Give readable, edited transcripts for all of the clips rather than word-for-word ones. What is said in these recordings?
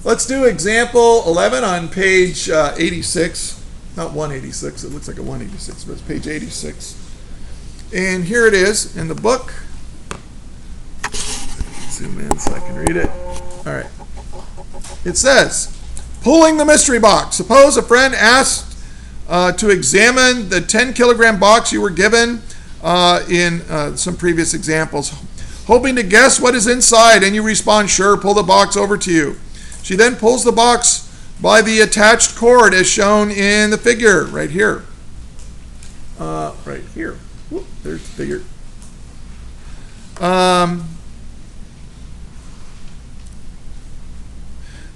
let's do example 11 on page 86. Not 186, it looks like a 186, but it's page 86. And here it is in the book. Zoom in so I can read it. All right. It says, pulling the mystery box. Suppose a friend asked to examine the 10-kilogram box you were given in some previous examples, hoping to guess what is inside, and you respond, sure, pull the box over to you. She then pulls the box by the attached cord as shown in the figure right here. Right here. Whoop, there's the figure.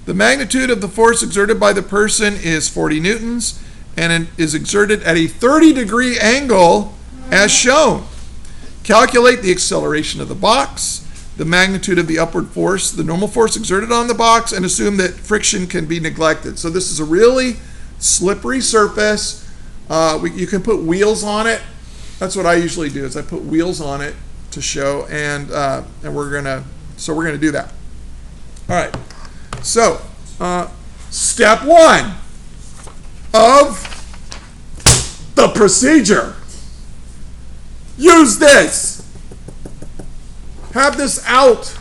The magnitude of the force exerted by the person is 40 newtons and it is exerted at a 30-degree angle as shown. Calculate the acceleration of the box, the magnitude of the upward force, the normal force exerted on the box, and assume that friction can be neglected. So this is a really slippery surface. You can put wheels on it. That's what I usually do, is I put wheels on it to show, and we're gonna do that. All right. So, step 1 of the procedure. Use this. Have this out.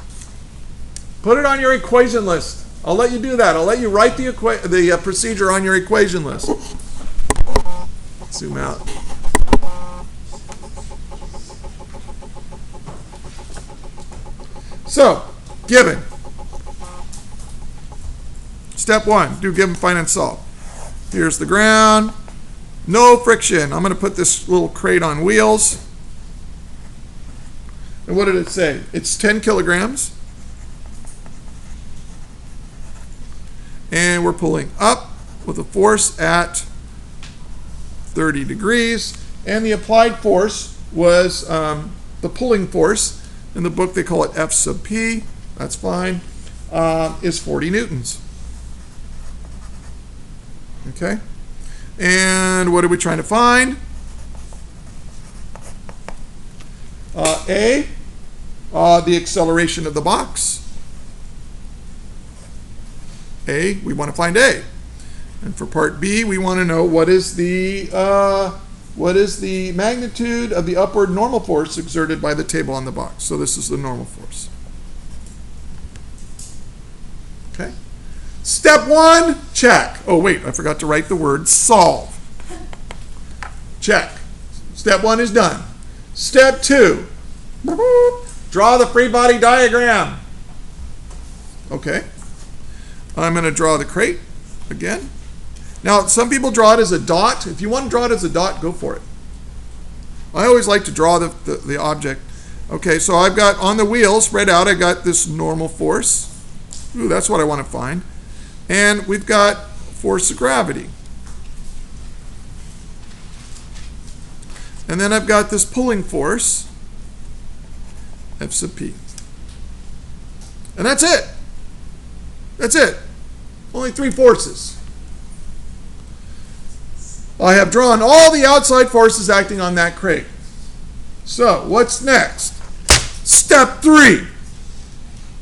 Put it on your equation list. I'll let you do that. I'll let you write the procedure on your equation list. Zoom out. So, given. Step 1, do given, find, and solve. Here's the ground. No friction. I'm going to put this little crate on wheels. And what did it say? It's 10 kilograms. And we're pulling up with a force at 30 degrees. And the applied force was the pulling force. In the book they call it F sub P. That's fine. Is 40 newtons. Okay, and what are we trying to find? A, the acceleration of the box. A, we want to find A. And for part B, we want to know what is the magnitude of the upward normal force exerted by the table on the box. So this is the normal force. Okay. Step 1, check. Oh, wait, I forgot to write the word solve. Check. Step 1 is done. Step 2, draw the free body diagram. Okay. I'm going to draw the crate again. Now, some people draw it as a dot. If you want to draw it as a dot, go for it. I always like to draw the object. Okay, so I've got on the wheel spread out, I got this normal force. Ooh, that's what I want to find. And we've got force of gravity. And then I've got this pulling force, F sub P. And that's it. That's it. Only 3 forces. I have drawn all the outside forces acting on that crate. So, what's next? Step 3.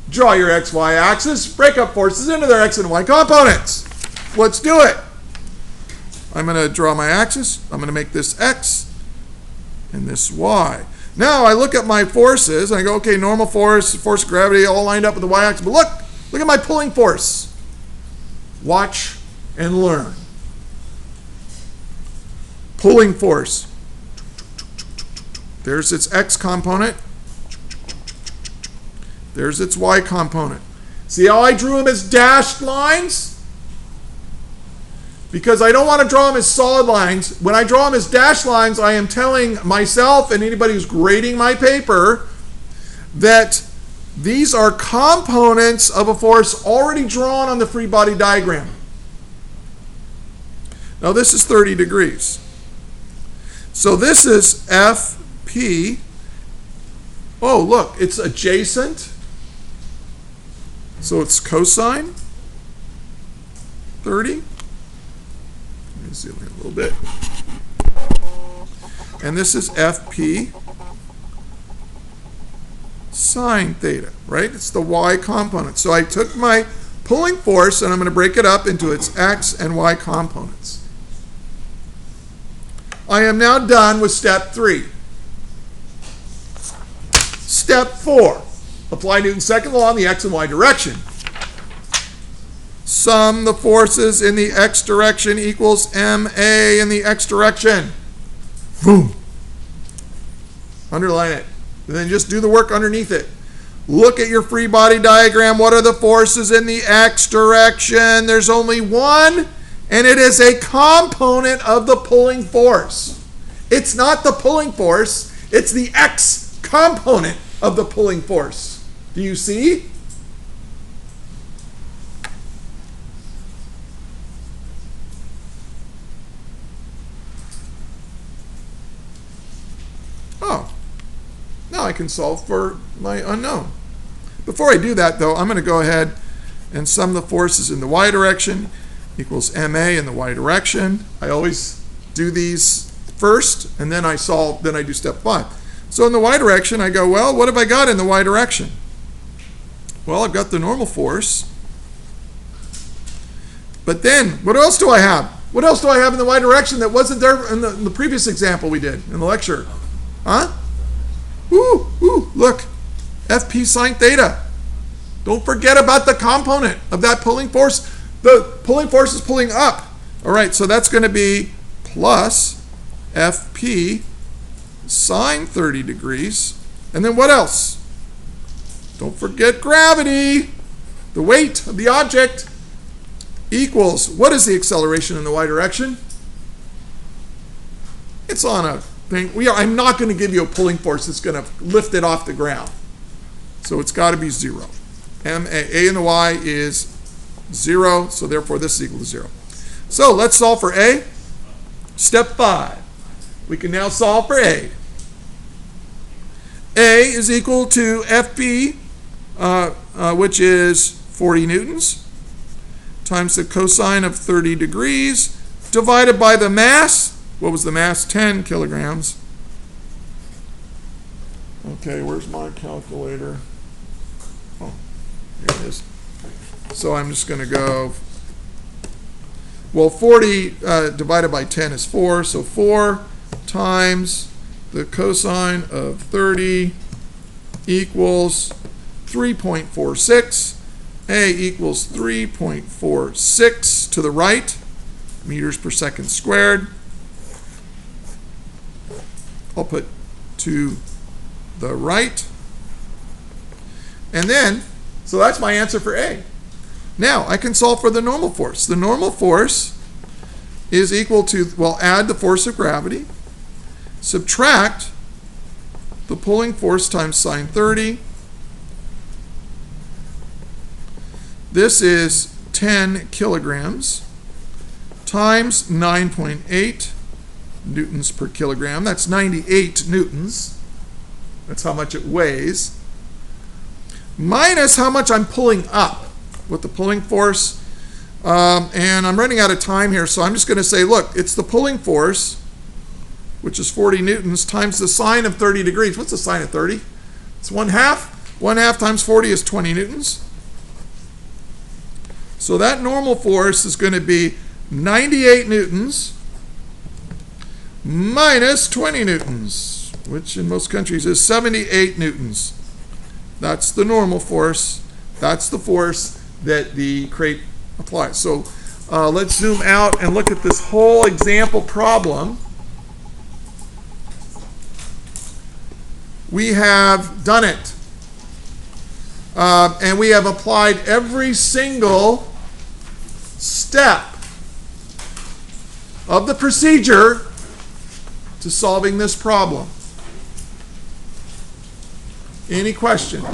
Draw your XY axis, break up forces into their X and Y components. Let's do it. I'm going to draw my axis. I'm going to make this X and this Y. Now I look at my forces and I go, okay, normal force, force of gravity, all lined up with the Y axis. But look at my pulling force. Watch and learn. Pulling force. There's its X component. There's its Y component. See how I drew them as dashed lines? Because I don't want to draw them as solid lines. When I draw them as dashed lines, I am telling myself and anybody who's grading my paper that these are components of a force already drawn on the free body diagram. Now this is 30 degrees. So this is FP. Oh, look, it's adjacent. So it's cosine 30. Let me zoom in a little bit. And this is FP sine theta, right? It's the Y component. So I took my pulling force, and I'm going to break it up into its x and y components. I am now done with step 3. Step 4. Apply Newton's second law in the x and y direction. Sum the forces in the x direction equals ma in the x direction. Boom. Underline it. And then just do the work underneath it. Look at your free body diagram. What are the forces in the x direction? There's only one, and it is a component of the pulling force. It's not the pulling force. It's the x component of the pulling force. Do you see? Oh, now I can solve for my unknown. Before I do that, though, I'm going to go ahead and sum the forces in the y direction equals ma in the y direction. I always do these first, and then I solve. Then I do step 5. So in the y direction, I go, well, what have I got in the y direction? Well, I've got the normal force. But then, what else do I have? What else do I have in the y direction that wasn't there in the previous example we did in the lecture? Huh? Ooh, look. FP sine theta. Don't forget about the component of that pulling force. The pulling force is pulling up. All right, so that's going to be plus FP sine 30 degrees. And then what else? Don't forget gravity. The weight of the object equals, what is the acceleration in the y direction? It's on a thing. I'm not going to give you a pulling force that's going to lift it off the ground. So it's got to be 0. A in the y is 0, so therefore this is equal to 0. So let's solve for A. Step 5. We can now solve for A. A is equal to FP, which is 40 newtons, times the cosine of 30 degrees, divided by the mass. What was the mass? 10 kilograms. Okay, where's my calculator? Oh, here it is. So I'm just going to go, well, 40 divided by 10 is 4, so 4 times the cosine of 30 equals 3.46. A equals 3.46 to the right, meters per second squared. I'll put to the right. And then, so that's my answer for A. Now, I can solve for the normal force. The normal force is equal to, well, add the force of gravity, subtract the pulling force times sine 30. This is 10 kilograms times 9.8 newtons per kilogram. That's 98 newtons. That's how much it weighs. Minus how much I'm pulling up with the pulling force. And I'm running out of time here, so I'm just going to say, look, it's the pulling force, which is 40 newtons, times the sine of 30 degrees. What's the sine of 30? It's 1/2. 1/2 times 40 is 20 newtons. So that normal force is going to be 98 newtons minus 20 newtons, which in most countries is 78 newtons. That's the normal force. That's the force that the crate applies. So let's zoom out and look at this whole example problem. We have done it. And we have applied every single step of the procedure to solving this problem. Any questions?